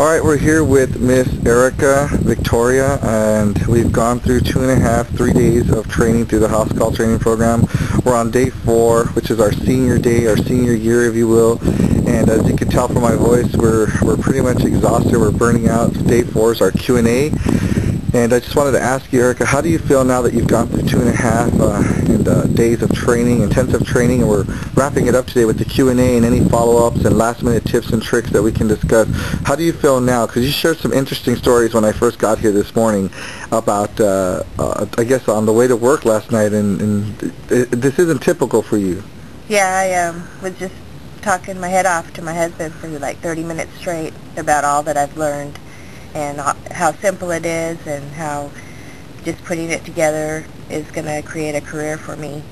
Alright, we're here with Miss Erica Victoria, and we've gone through 3 days of training through the House Call Training Program. We're on day 4, which is our senior day, our senior year, if you will. And as you can tell from my voice, we're pretty much exhausted. We're burning out. Day 4 is our Q&A. And I just wanted to ask you, Erica, how do you feel now that you've gone through 2.5 days of training, intensive training, and we're wrapping it up today with the Q&A and any follow-ups and last-minute tips and tricks that we can discuss. How do you feel now? Because you shared some interesting stories when I first got here this morning about, I guess, on the way to work last night, and this isn't typical for you. Yeah, I was just talking my head off to my husband for like 30 minutes straight about all that I've learned, and how simple it is, and how just putting it together is going to create a career for me.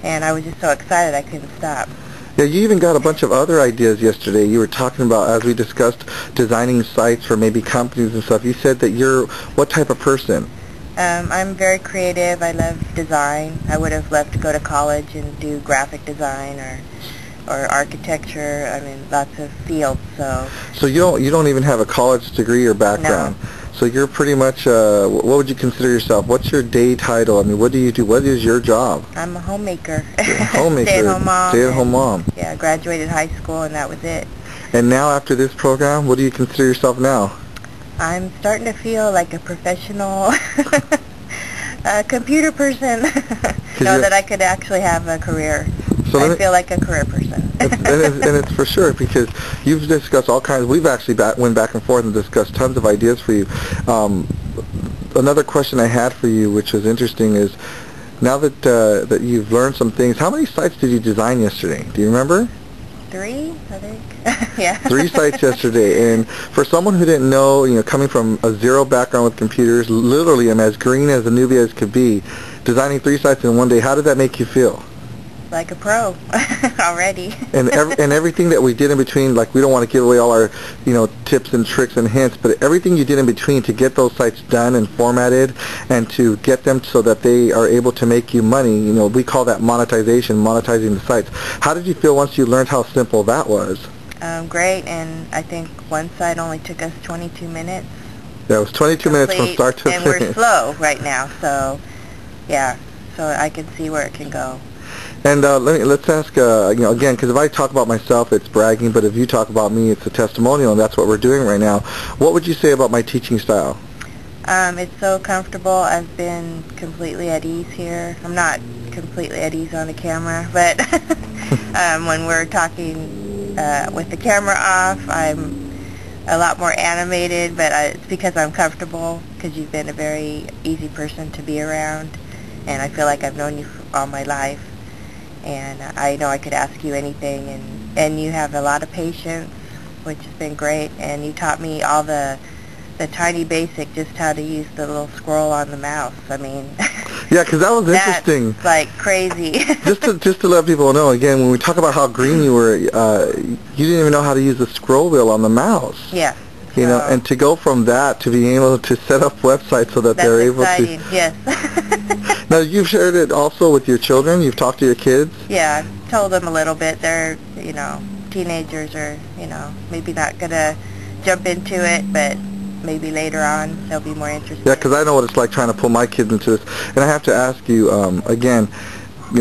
And I was just so excited I couldn't stop. Yeah, you even got a bunch of other ideas yesterday. You were talking about, as we discussed, designing sites for maybe companies and stuff. You said that you're what type of person? I'm very creative. I love design. I would have loved to go to college and do graphic design or architecture. I mean, lots of fields. So you don't even have a college degree or background. No. So you're pretty much what would you consider yourself? What's your day title? I mean, what do you do? What is your job? I'm a homemaker. Homemaker. Stay-at-home mom. Stay-at-home mom. Yeah, graduated high school and that was it. And now after this program, what do you consider yourself now? I'm starting to feel like a professional computer person. Know that I could actually have a career. So I feel like a career person. and it's for sure, because you've discussed all kinds. We've actually went back and forth and discussed tons of ideas for you. Another question I had for you, which was interesting, is now that you've learned some things, how many sites did you design yesterday? Do you remember? 3, I think. Yeah. 3 sites yesterday. And for someone who didn't know, coming from a zero background with computers, literally I'm as green as a newbie as could be, designing 3 sites in one day, how did that make you feel? Like a pro already. and everything that we did in between, like, we don't want to give away all our tips and tricks and hints, but everything you did in between to get those sites done and formatted and to get them so that they are able to make you money, we call that monetization, monetizing the sites. How did you feel once you learned how simple that was? Great, and I think one site only took us 22 minutes. Yeah, it was 22 minutes from start to finish. And we're slow right now, so yeah, so I can see where it can go. And let's ask, again, because if I talk about myself, it's bragging, but if you talk about me, it's a testimonial, and that's what we're doing right now. What would you say about my teaching style? It's so comfortable. I've been completely at ease here. I'm not completely at ease on the camera, but when we're talking with the camera off, I'm a lot more animated, but it's because I'm comfortable, because you've been a very easy person to be around, and I feel like I've known you all my life. And I know I could ask you anything, and you have a lot of patience, which has been great, and you taught me all the tiny basic, just how to use the little scroll on the mouse. I mean, yeah, because that was interesting. That's like crazy. just to let people know, again, when we talk about how green you were, you didn't even know how to use the scroll wheel on the mouse. Yeah. And to go from that to being able to set up websites so that they're able exciting. to... Yes. Now, you've shared it also with your children? You've talked to your kids? Yeah, I've told them a little bit. They're, teenagers are, maybe not going to jump into it, but maybe later on they'll be more interested. Yeah, because I know what it's like trying to pull my kids into this. And I have to ask you, again,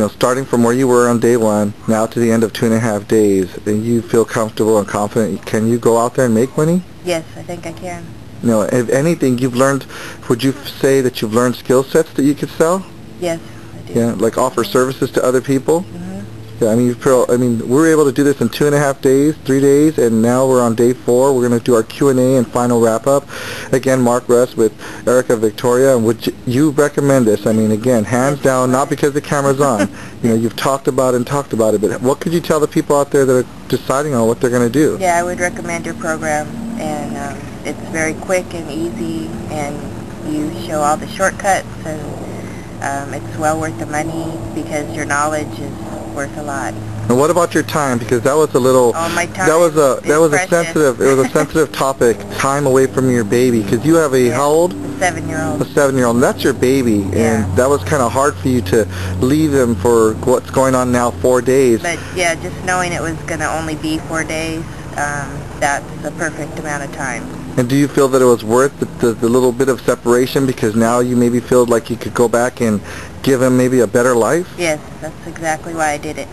starting from where you were on day 1, now to the end of 2.5 days, and you feel comfortable and confident, can you go out there and make money? Yes, I think I can. If anything, you've learned, would you say that you've learned skill sets that you could sell? Yes, I do. Yeah, like offer services to other people? Mm-hmm. Yeah, I mean, we were able to do this in 2.5 days, 3 days, and now we're on day 4. We're going to do our Q&A and final wrap-up. Again, Mark Russ with Erica Victoria. And would you recommend this? I mean, again, hands down, not because the camera's on. You've talked about it, but what could you tell the people out there that are deciding on what they're going to do? Yeah, I would recommend your program, and it's very quick and easy, and you show all the shortcuts, and it's well worth the money because your knowledge is worth a lot. And what about your time? Because that was a little, my time that was a sensitive topic. Time away from your baby, because you have a how old? A 7-year-old. A 7-year-old, and that's your baby, Yeah. and that was kind of hard for you to leave him for what's going on now 4 days. But just knowing it was going to only be 4 days, that's the perfect amount of time. And do you feel that it was worth the little bit of separation, because now you maybe feel like you could go back and give him maybe a better life? Yes, that's exactly why I did it.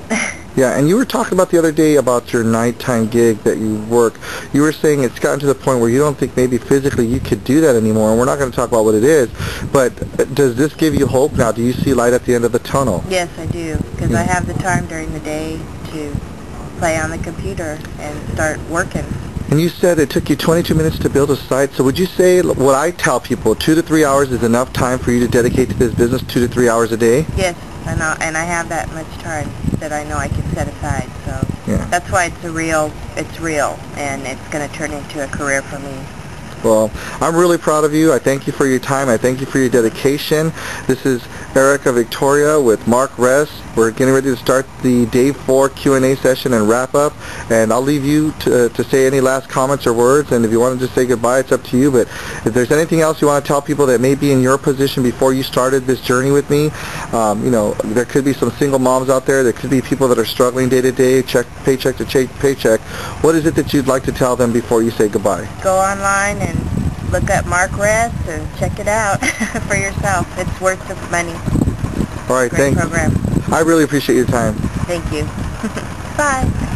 Yeah, and you were talking about the other day about your nighttime gig that you work. You were saying it's gotten to the point where you don't think maybe physically you could do that anymore, and we're not going to talk about what it is, but does this give you hope now? Do you see light at the end of the tunnel? Yes, I do, because I have the time during the day to play on the computer and start working. And you said it took you 22 minutes to build a site, so would you say what I tell people, 2 to 3 hours is enough time for you to dedicate to this business, 2 to 3 hours a day? Yes, and I have that much time that I know I can set aside, so yeah. That's why it's real, and it's going to turn into a career for me. Well, I'm really proud of you. I thank you for your time. I thank you for your dedication. This is Erica Victoria with Mark Ress. We're getting ready to start the Day 4 Q&A session and wrap up. And I'll leave you to say any last comments or words. And if you want to just say goodbye, it's up to you. But if there's anything else you want to tell people that may be in your position before you started this journey with me, you know, there could be some single moms out there. There could be people that are struggling day to day, paycheck to paycheck. What is it that you'd like to tell them before you say goodbye? Go online and look up Mark Ress and check it out for yourself. It's worth the money. All right, Great thanks. program. I really appreciate your time. Thank you. Bye.